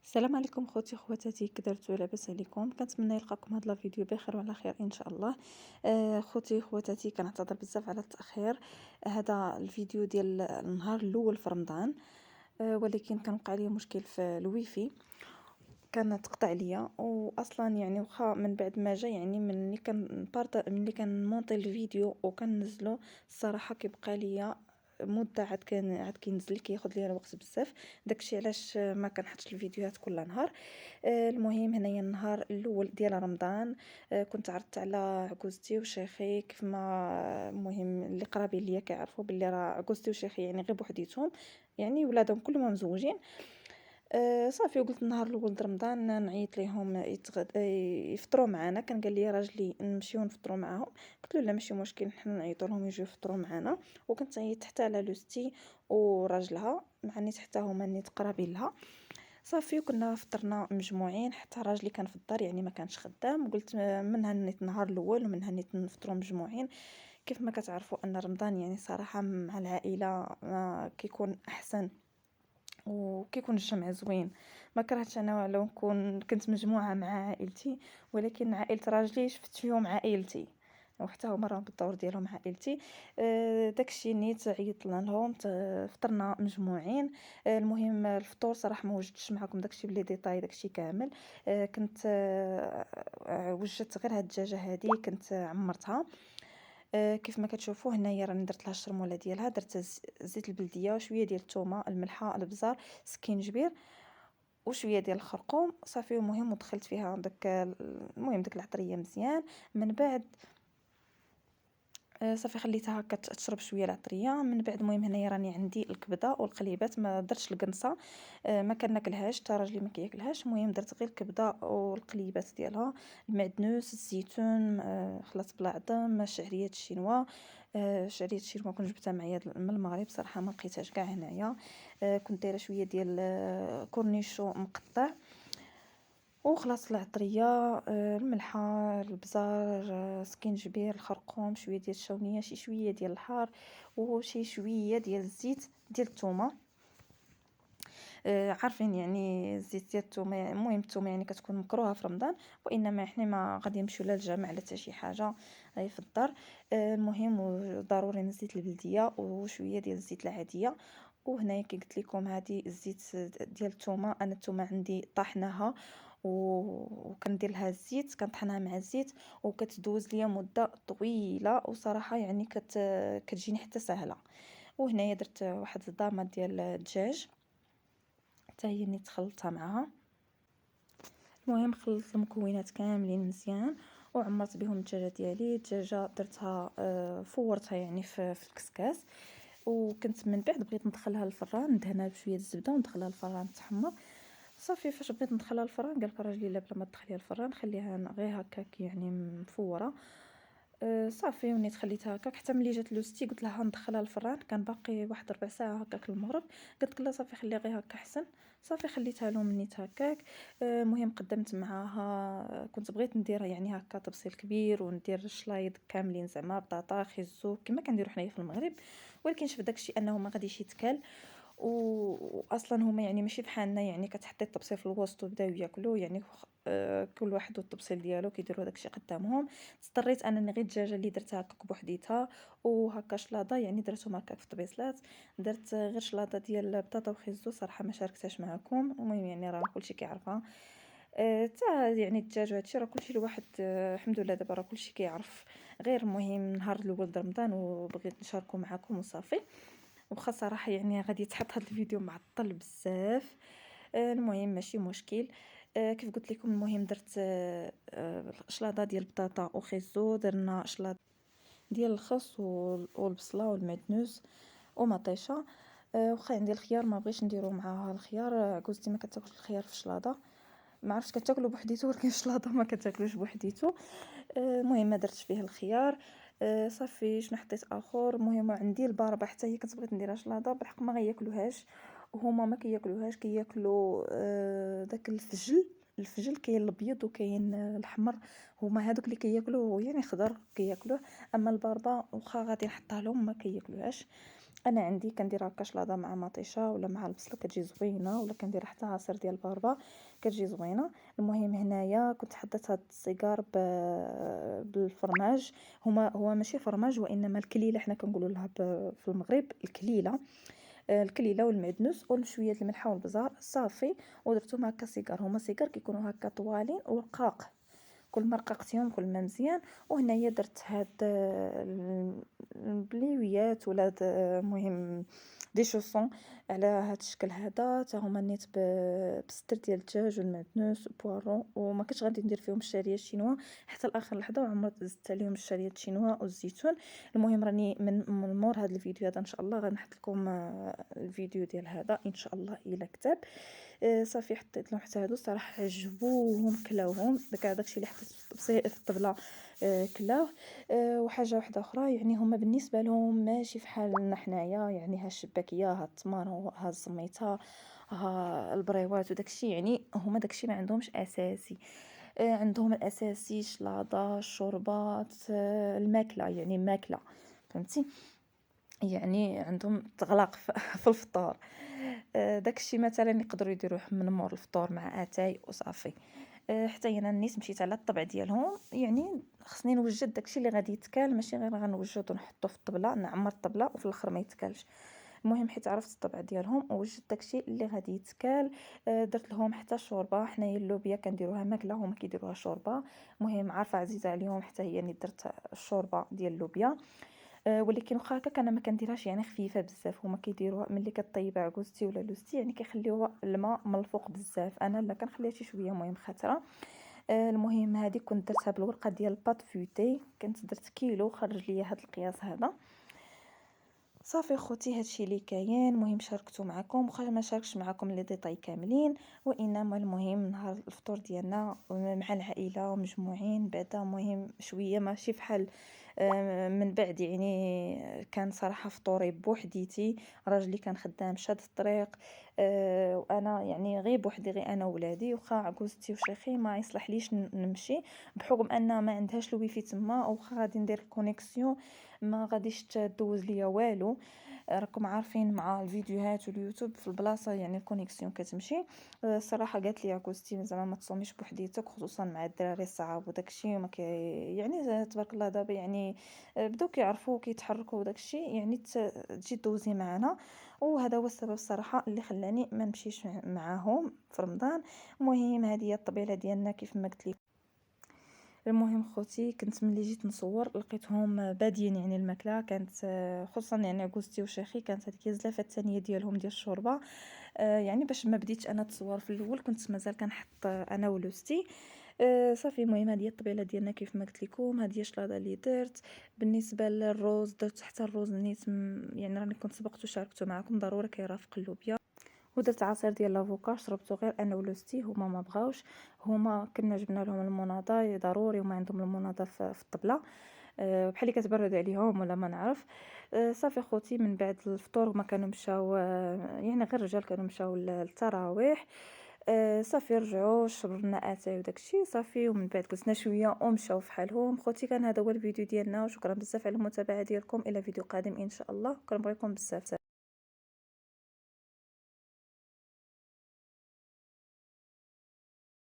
السلام عليكم خوتي خواتاتي، كي درتو؟ لاباس عليكم؟ كنتمنى يلقاكم هذا الفيديو بخير وعلى خير ان شاء الله. خوتي خواتاتي، كنعتذر بزاف على التاخير. هذا الفيديو ديال النهار الاول في رمضان. ولكن كان وقع لي مشكل في الويفي، كان تقطع ليا. واصلا يعني واخا من بعد ما جا، يعني ملي كنمونطي الفيديو وكننزلو، الصراحه كيبقى ليا مده عاد كينزل، كياخذ ليا الوقت بزاف. داكشي علاش ما كنحطش الفيديوهات كل نهار. المهم هنايا النهار الاول ديال رمضان. كنت عرضت على عكوزتي وشيخي، كيف ما المهم اللي قرابين ليا كيعرفوا باللي راه عكوزتي وشيخي يعني غير بوحديتهم، يعني ولادهم كلهم مزوجين. صافي، وقلت النهار الاول د رمضان نعيط ليهم يفطروا معنا. كان قال لي راجلي نمشيو نفطروا معاهم، قلت له لا ماشي مشكل، حنا نعيطوا لهم يجيو يفطروا معنا. وكنت عيطت حتى على لوستي وراجلها، معني حتى هما نيت قرابين لها. صافي، وكنا فطرنا مجموعين، حتى راجلي كان في الدار يعني ما كانش خدام. قلت من هنيت النهار الاول ومن هنيت نفطروا مجموعين. كيف ما كتعرفوا ان رمضان يعني صراحه مع العائله ما كيكون احسن، وكيكون الجمع زوين. ما كرهتش انا لو كنت مجموعه مع عائلتي، ولكن عائله راجلي شفت فيهم عائلتي، وحتى هما راهم بالدور ديالهم عائلتي. داكشي نيت عيطنا لهم، فطرنا مجموعين. المهم الفطور صراحه ما وجدتش معكم داكشي بلي ديتاي داكشي كامل. كنت وجدت غير هاد الدجاجه هذه، كنت عمرتها. كيف ما كتشوفوا هنايا راني درت لها الشرموله ديالها، درت زيت البلديه وشويه ديال الثومه، الملحه، البزار، سكينجبير، وشويه ديال الخرقوم. صافي، المهم ودخلت فيها المهم داك العطريه مزيان. من بعد صافي خليتها هكا تشرب شويه العطريه. من بعد المهم هنايا راني عندي الكبده والقليبات، ما درتش القنصه. ما كناكلهاش، حتى راجلي ما كياكلهاش. المهم درت غير الكبده والقليبات ديالها، المعدنوس، الزيتون، خلاط بلا عظم، الشعريه الشينوا. الشعريه الشينوا كنت جبتها معايا من المغرب، صراحه ما لقيتهاش كاع هنايا. كنت دايره شويه ديال كورنيشو مقطع، وخلاص العطريه، الملحه، البزار، سكينجبير، الخرقوم، شويه ديال الشونيه، شي شويه ديال الحار، وشي شويه ديال الزيت ديال الثومه. عارفين يعني الزيت ديال الثومه، يعني المهم الثومه يعني كتكون مكروهه في رمضان، وانما احنا ما غادي نمشيو لا للجامع لا حتى شي حاجه، غير في الدار. المهم ضروري من الزيت البلديه وشويه ديال الزيت العاديه. وهنايا كي قلت لكم هذه الزيت ديال الثومه، انا الثومه عندي طاحناها وكندير لها الزيت، كنطحنها مع الزيت، وكتدوز ليا مده طويله، وصراحه يعني كتجيني حتى سهله. وهنايا درت واحد الضامه ديال الدجاج، حتى هي نيت خلطتها معاها. المهم خلطت المكونات كاملين مزيان، وعمرت بهم الدجاجه ديالي. الدجاجه درتها فورتها يعني في الكسكاس. وكنت من بعد بغيت ندخلها للفران، ندهنها بشويه الزبده وندخلها للفران تحمر. صافي، فاش بغيت ندخلها للفران قالك راجلي لا بلا ما تدخليها للفران، خليها غير هكاك يعني مفوره. صافي، ونيت خليتها هكاك حتى ملي جات لوستي قلت لها ندخلها للفران، كان باقي واحد ربع ساعه هكاك المغرب. قلت لها صافي خليها غير هكا احسن. صافي خليتها لهم نيت هكاك. المهم قدمت معاها، كنت بغيت نديرها يعني هكا تبصيل كبير، وندير الشلايض كاملين زعما بطاطا خيزو كما كنديروا حنايا في المغرب. ولكن شفت داكشي انه ما غاديش يتكال. واصلا هما يعني ماشي بحالنا، يعني كتحطي الطبسيل في الوسط وبداو ياكلوا يعني. كل واحد والطبسيل ديالو كيديروا داكشي قدامهم. اضطريت انني غير الدجاجه اللي درتها هكاك بوحديتها، وهكا شلاضه يعني درتهم هكاك في طبيصلات. درت غير شلاضه ديال بطاطا وخيزو، صراحه ما شاركتهاش معكم. المهم يعني راه كلشي كيعرفها. حتى يعني الدجاج وهادشي راه كلشي الواحد، الحمد لله دابا راه كلشي كيعرف. غير المهم نهار الاول د رمضان وبغيت نشاركو معكم وصافي. وخا صراحه يعني غادي يتحط هذا الفيديو معطل بزاف. المهم ماشي مشكل. كيف قلت لكم، المهم درت شلاضه ديال البطاطا وخيزو، درنا شلاضه ديال الخس والبصله والمعدنوس ومطيشه. واخا عندي الخيار ما بغيتش نديرو معاها الخيار، عكوزتي ما كتاكلش الخيار في الشلاضه، ما عرفتش كتاكلو بوحديتو، ولكن الشلاضه ما كتاكلوش بوحديتو. المهم ما درتش فيه الخيار. صافي، شنو حطيت اخر؟ المهم عندي الباربه، حتى هي كنت بغيت نديرها شلاضه، بالحق ما غياكلوهاش. وهما ما كياكلوهاش، كياكلوا داك الفجل كاين الابيض وكاين الاحمر. هما هادوك اللي كياكلوه يعني خضر كياكلوه. اما الباربه واخا غادي نحطها لهم ما كياكلوهاش. انا عندي كندير هكا شلاضه مع مطيشه ولا مع البصله كتجي زوينه، ولا كندير حتى عصير ديال الباربه كتجي زوينه. المهم هنايا كنت حطيت هاد السيجار بالفرماج. هو ماشي فرماج وانما الكليله، حنا كنقولوا لها في المغرب الكليله. الكليله والمعدنوس وشويه الملحه والبزار صافي، ودرتهم هكا سيجار. هما سيجار كيكونوا هكا طوالين ورقاق، كل ما رققتيهم كل ما مزيان. وهنايا درت هاد البليويات ولا المهم دي شوسون على هاد الشكل هذا. حتى هما نيت بستر ديال الدجاج والمعدنوس وبوارو، وما كنتش غادي ندير فيهم الشاريه الشينوا حتى لاخر لحظه، وعمرت زدت عليهم الشاريه الشينوا والزيتون. المهم راني من مور هاد الفيديو هذا ان شاء الله غنحط لكم الفيديو ديال هذا ان شاء الله الى كتاب. صافي حطيت لهم حتى هادو صراحه عجبوهم كلاوهم داكشي اللي حطيت في الطبله كلاوه. وحاجه واحده اخرى، يعني هما بالنسبه لهم ماشي في حالنا حنايا، يعني ها الشباكيه ها التمر ها الزميته ها البريوات وداكشي، يعني هما داكشي ما عندهمش اساسي. عندهم الاساسي شلاضه الشوربات الماكله، يعني ماكله فهمتي، يعني عندهم تغلق في الفطور. داكشي مثلا يقدروا يديروه من مور الفطور مع اتاي وصافي. حتى انا النيت مشيت على الطبع ديالهم، يعني خصني نوجد داكشي اللي غادي يتكال، ماشي غير غنوجد ونحطو في الطبله نعمر الطبله وفي الاخر ما يتكالش. المهم حيت عرفت الطبع ديالهم ووجدت داكشي اللي غادي يتكال. درت لهم حتى شوربه، حنايا اللوبيا كنديروها ماكله هما كيديروها شوربه. المهم عارفه عزيزه عليهم حتى هي اللي درت الشوربه ديال اللوبيا. ولكن واخا هكاك انا ما كنديرهاش يعني خفيفه بزاف. هما كيديروها ملي كطيب عكوزتي ولا لوزتي يعني كيخليوها الماء من الفوق بزاف، انا لا كنخليها شي شويه المهم خاطره. المهم هذه كنت درتها بالورقه ديال الباط فوتي، كنت درت كيلو خرج ليا هذا القياس هذا. صافي خوتي هادشي اللي كاين. المهم شاركته معكم، واخا ما شاركش معكم لي ديطاي كاملين، وانما المهم نهار الفطور ديالنا مع العائله ومجموعين بعدا. مهم شويه ماشي فحال من بعد، يعني كان صراحه فطوري بوحديتي، راجلي كان خدام شاد الطريق. وانا يعني غير بوحدي، غير انا وولادي، واخا عكوزتي وشيخي ما يصلح ليش نمشي بحكم ان ما عندهاش الويفي تما، واخا غادي ندير الكونيكسيون ما غاديش تدوز ليا والو. راكم عارفين مع الفيديوهات واليوتيوب في البلاصه يعني الكونيكسيون كتمشي. الصراحه قالت لي عكوزتي زعما ما تصوميش بوحديتك، خصوصا مع الدراري الصعاب وداكشي، وما يعني تبارك الله دابا يعني بداو كيعرفوا كيتحركوا وداكشي، يعني تجي دوزي معنا. وهذا هو السبب الصراحه اللي خلاني ما نمشيش معاهم في رمضان. المهم هذه هي الطبيعه ديالنا كيف ما قلت. المهم خوتي كنت ملي جيت نصور لقيتهم بادين يعني الماكله كانت خصوصا يعني عكوزتي وشيخي كانت هذيك الزلافه الثانيه ديالهم ديال الشوربه. يعني باش ما بديتش انا تصور في الاول كنت مازال كنحط انا ولوستي. صافي. المهم هذه هي الطبيله ديالنا كيف ما قلت لكم، هذه هي الشلاضه اللي درت. بالنسبه للروز درت حتى الروز نيت يعني راني كنت سبقت وشاركته معكم، ضروري كيرافق اللوبيا. ودرت عصير ديال لافوكا شربته غير انا ولوستي، هما ما بغاوش. هما كنا جبنا لهم المناضه ضروري، وما عندهم المناضه في الطبله. بحال اللي كتبرد عليهم ولا ما نعرف. صافي خوتي من بعد الفطور هما كانوا مشاو يعني غير الرجال كانوا مشاو للتراويح. صافي رجعوا شربنا اتاي وداكشي صافي، ومن بعد جلسنا شويه ومشاو في حالهم. خوتي كان هذا هو الفيديو ديالنا، وشكرا بزاف على المتابعه ديالكم، الى فيديو قادم ان شاء الله، كنبغيكم بزاف.